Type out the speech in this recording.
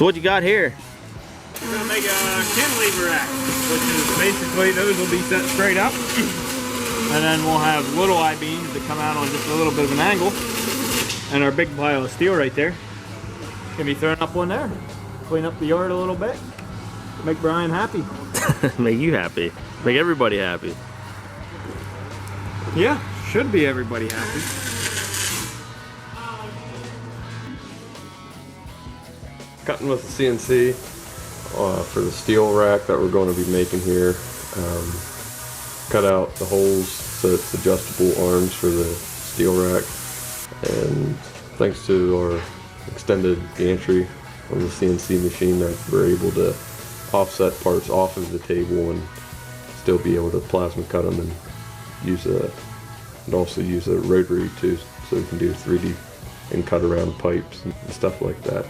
So what you got here? We're gonna make a cantilever rack, which is basically those will be set straight up, and then we'll have little I-beams that come out on just a little bit of an angle, and our big pile of steel right there. Gonna be throwing up one there, clean up the yard a little bit, make Brian happy. Make you happy. Make everybody happy. Yeah, should be everybody happy. Cutting with the CNC for the steel rack that we're going to be making here. Cut out the holes so it's adjustable arms for the steel rack, and thanks to our extended gantry on the CNC machine, that we're able to offset parts off of the table and still be able to plasma cut them, and also use a rotary too, so we can do 3D and cut around pipes and stuff like that.